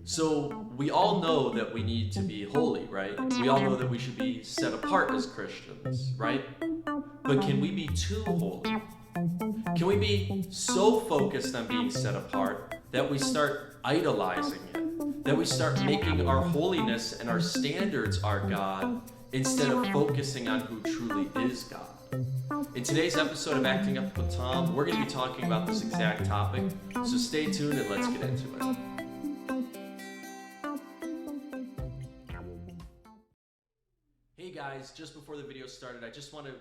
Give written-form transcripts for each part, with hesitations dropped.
So we all know that we need to be holy, right? We all know that we should be set apart as Christians, right? But can we be too holy? Can we be so focused on being set apart that we start idolizing it? That we start making our holiness and our standards our God instead of focusing on who truly is God? In today's episode of Acting Up with Tom, we're going to be talking about this exact topic. So stay tuned and let's get into it. Hey guys, just before the video started, I just want to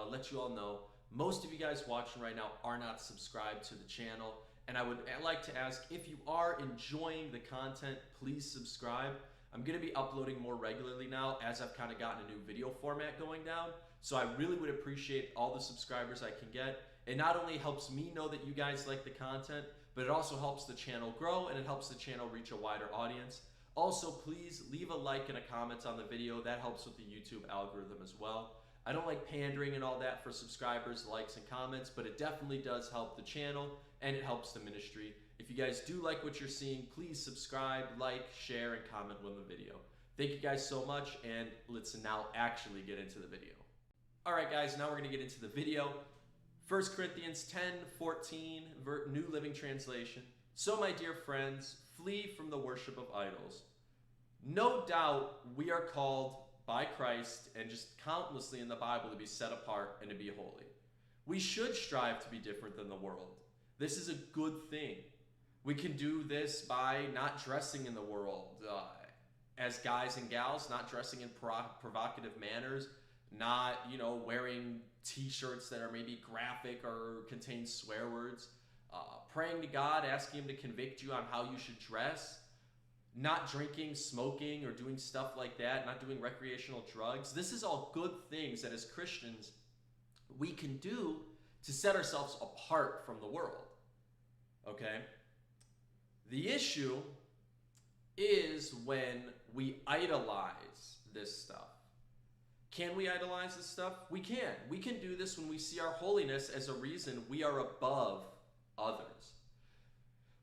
let you all know most of you guys watching right now are not subscribed to the channel, and I would like to ask, if you are enjoying the content, please subscribe. I'm going to be uploading more regularly now as I've kind of gotten a new video format going down, so I really would appreciate all the subscribers I can get. It not only helps me know that you guys like the content, but it also helps the channel grow and it helps the channel reach a wider audience. Also, please leave a like and a comment on the video. That helps with the YouTube algorithm as well. I don't like pandering and all that for subscribers, likes, and comments, but it definitely does help the channel and it helps the ministry. If you guys do like what you're seeing, please subscribe, like, share, and comment on the video. Thank you guys so much, and let's now actually get into the video. All right, guys, now we're going to get into the video. 1 Corinthians 10:14, New Living Translation. So, my dear friends, flee from the worship of idols. No doubt we are called by Christ and just countlessly in the Bible to be set apart and to be holy. We should strive to be different than the world. This is a good thing. We can do this by not dressing in the world as guys and gals, not dressing in provocative manners, not, wearing t-shirts that are maybe graphic or contain swear words, praying to God, asking Him to convict you on how you should dress, not drinking, smoking, or doing stuff like that, not doing recreational drugs. This is all good things that as Christians we can do to set ourselves apart from the world, okay? The issue is when we idolize this stuff. Can we idolize this stuff? We can. We can do this when we see our holiness as a reason we are above others.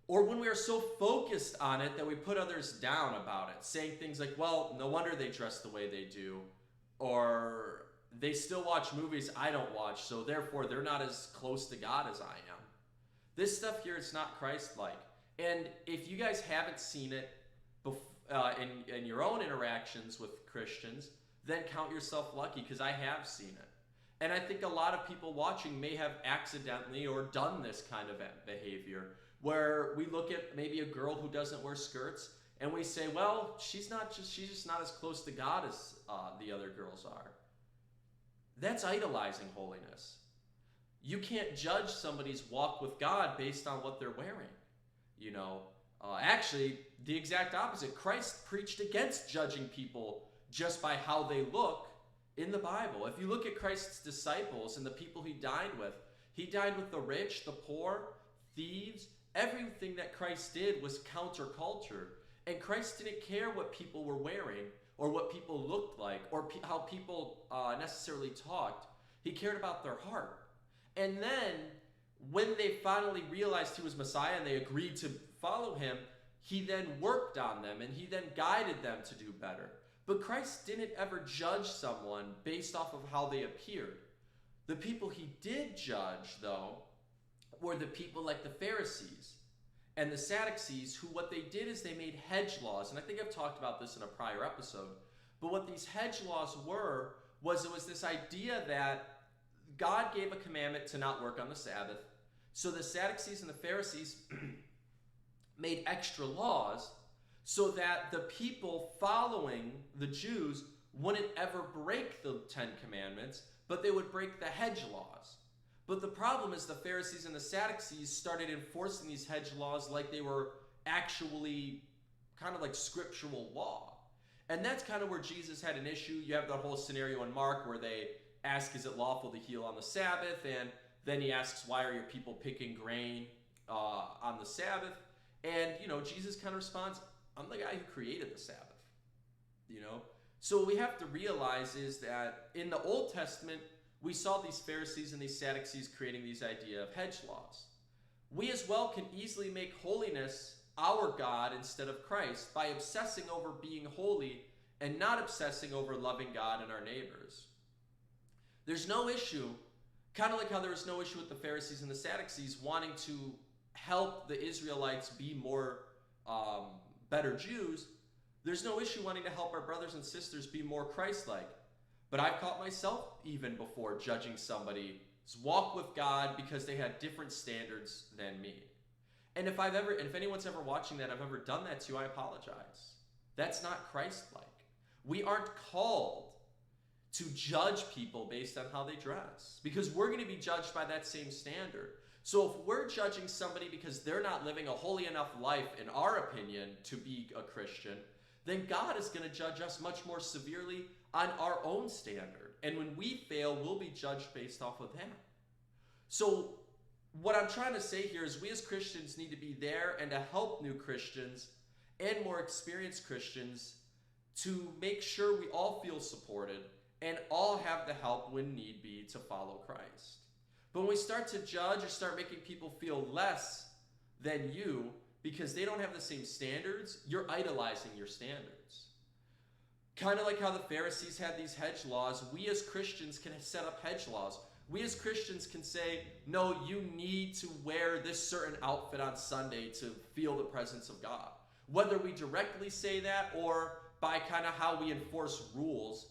Or when we are so focused on it that we put others down about it, saying things like, well, no wonder they dress the way they do, or they still watch movies I don't watch, so therefore they're not as close to God as I am. This stuff here is not Christ-like. And if you guys haven't seen it in your own interactions with Christians, then count yourself lucky, because I have seen it. And I think a lot of people watching may have accidentally or done this kind of behavior, where we look at maybe a girl who doesn't wear skirts and we say, well, she's just not as close to God as the other girls are. That's idolizing holiness. You can't judge somebody's walk with God based on what they're wearing. Actually, the exact opposite. Christ preached against judging people just by how they look in the Bible. If you look at Christ's disciples and the people He dined with the rich, the poor, thieves. Everything that Christ did was counterculture. And Christ didn't care what people were wearing or what people looked like or how people necessarily talked. He cared about their heart. And then when they finally realized He was Messiah and they agreed to follow Him, He then worked on them and He then guided them to do better. But Christ didn't ever judge someone based off of how they appeared. The people He did judge, though, were the people like the Pharisees and the Sadducees, who what they did is they made hedge laws. And I think I've talked about this in a prior episode. But what these hedge laws was this idea that God gave a commandment to not work on the Sabbath. So the Sadducees and the Pharisees made extra laws so that the people following the Jews wouldn't ever break the 10 Commandments, but they would break the hedge laws. But the problem is the Pharisees and the Sadducees started enforcing these hedge laws like they were actually kind of like scriptural law. And that's kind of where Jesus had an issue. You have that whole scenario in Mark where they ask, is it lawful to heal on the Sabbath? And then He asks, why are your people picking grain on the Sabbath? And, Jesus kind of responds, I'm the guy who created the Sabbath. So what we have to realize is that in the Old Testament, we saw these Pharisees and these Sadducees creating these idea of hedge laws. We as well can easily make holiness our God instead of Christ by obsessing over being holy and not obsessing over loving God and our neighbors. There's no issue, kind of like how there was no issue with the Pharisees and the Sadducees wanting to help the Israelites be more better Jews. There's no issue wanting to help our brothers and sisters be more Christ-like. But I've caught myself even before judging somebody's walk with God because they had different standards than me. And if anyone's ever watching that, I've ever done that to, I apologize. That's not Christ-like. We aren't called to judge people based on how they dress, because we're going to be judged by that same standard. So if we're judging somebody because they're not living a holy enough life, in our opinion, to be a Christian, then God is going to judge us much more severely on our own standard. And when we fail, we'll be judged based off of that. So what I'm trying to say here is we as Christians need to be there and to help new Christians and more experienced Christians to make sure we all feel supported and all have the help when need be to follow Christ. But when we start to judge or start making people feel less than you because they don't have the same standards, you're idolizing your standards. Kind of like how the Pharisees had these hedge laws, we as Christians can set up hedge laws. We as Christians can say, no, you need to wear this certain outfit on Sunday to feel the presence of God. Whether we directly say that or by kind of how we enforce rules,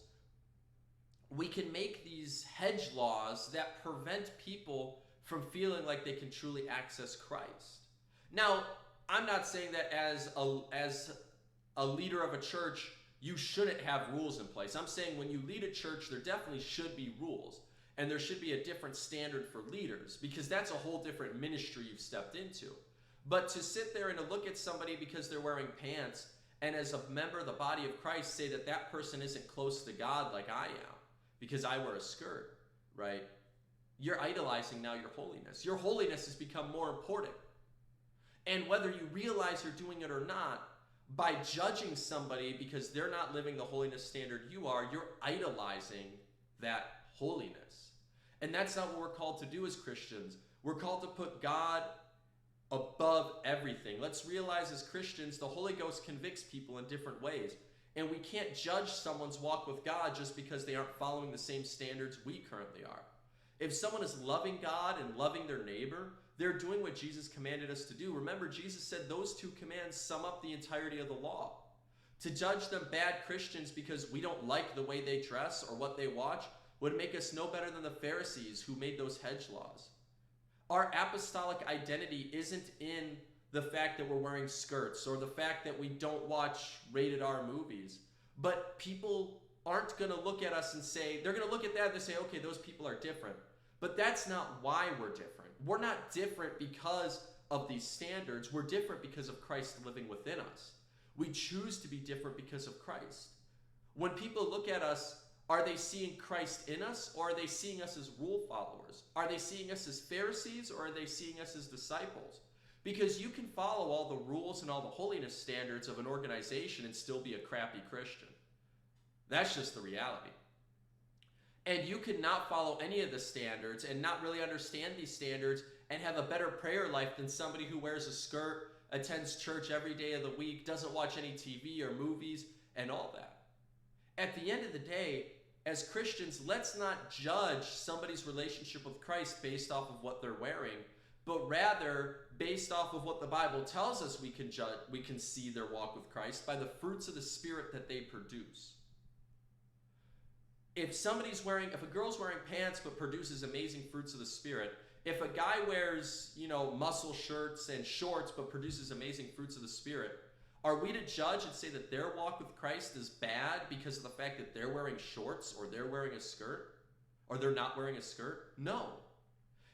we can make these hedge laws that prevent people from feeling like they can truly access Christ. Now, I'm not saying that as a leader of a church, you shouldn't have rules in place. I'm saying when you lead a church, there definitely should be rules. And there should be a different standard for leaders, because that's a whole different ministry you've stepped into. But to sit there and to look at somebody because they're wearing pants and as a member of the body of Christ say that that person isn't close to God like I am because I wear a skirt, right? You're idolizing now your holiness. Your holiness has become more important. And whether you realize you're doing it or not, by judging somebody because they're not living the holiness standard you are, you're idolizing that holiness. And that's not what we're called to do as Christians. We're called to put God above everything. Let's realize as Christians, the Holy Ghost convicts people in different ways. And we can't judge someone's walk with God just because they aren't following the same standards we currently are. If someone is loving God and loving their neighbor, they're doing what Jesus commanded us to do. Remember, Jesus said those two commands sum up the entirety of the law. To judge them bad Christians because we don't like the way they dress or what they watch would make us no better than the Pharisees who made those hedge laws. Our apostolic identity isn't in the fact that we're wearing skirts or the fact that we don't watch rated R movies. But people aren't going to look at us and say, they're going to look at that and say, okay, those people are different. But that's not why we're different. We're not different because of these standards. We're different because of Christ living within us. We choose to be different because of Christ. When people look at us, are they seeing Christ in us, or are they seeing us as rule followers? Are they seeing us as Pharisees, or are they seeing us as disciples? Because you can follow all the rules and all the holiness standards of an organization and still be a crappy Christian. That's just the reality. And you cannot follow any of the standards and not really understand these standards and have a better prayer life than somebody who wears a skirt, attends church every day of the week, doesn't watch any TV or movies, and all that. At the end of the day, as Christians, let's not judge somebody's relationship with Christ based off of what they're wearing, but rather based off of what the Bible tells us we can judge, we can see their walk with Christ by the fruits of the Spirit that they produce. If a girl's wearing pants but produces amazing fruits of the Spirit, if a guy wears, muscle shirts and shorts but produces amazing fruits of the Spirit, are we to judge and say that their walk with Christ is bad because of the fact that they're wearing shorts or they're wearing a skirt or they're not wearing a skirt? No.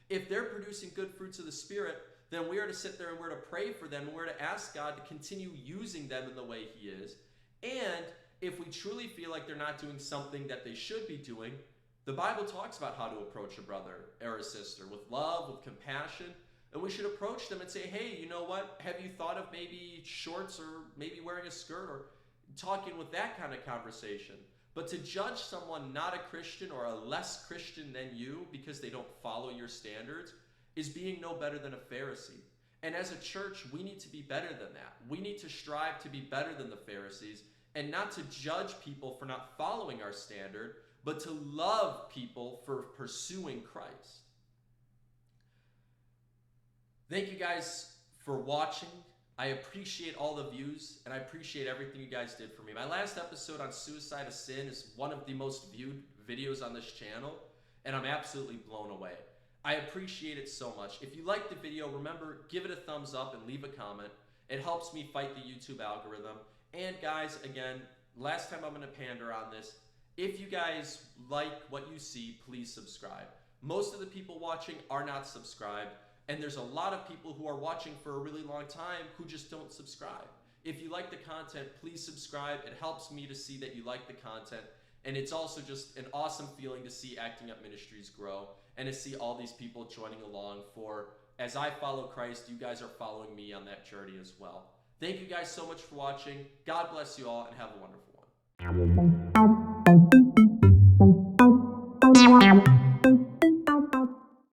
If they're producing good fruits of the Spirit, then we are to sit there and we're to pray for them and we're to ask God to continue using them in the way He is. And if we truly feel like they're not doing something that they should be doing, the Bible talks about how to approach a brother or a sister with love, with compassion, and we should approach them and say, hey, you know what? Have you thought of maybe shorts or maybe wearing a skirt or talking with that kind of conversation? But to judge someone not a Christian or a less Christian than you because they don't follow your standards is being no better than a Pharisee. And as a church, we need to be better than that. We need to strive to be better than the Pharisees and not to judge people for not following our standard, but to love people for pursuing Christ. Thank you guys for watching. I appreciate all the views, and I appreciate everything you guys did for me. My last episode on suicide of sin is one of the most viewed videos on this channel, and I'm absolutely blown away. I appreciate it so much. If you liked the video, remember, give it a thumbs up and leave a comment. It helps me fight the YouTube algorithm. And guys, again, last time I'm going to pander on this. If you guys like what you see, please subscribe. Most of the people watching are not subscribed, and there's a lot of people who are watching for a really long time who just don't subscribe. If you like the content, please subscribe. It helps me to see that you like the content, and it's also just an awesome feeling to see Acting Up Ministries grow and to see all these people joining along for, as I follow Christ, you guys are following me on that journey as well. Thank you guys so much for watching. God bless you all, and have a wonderful one.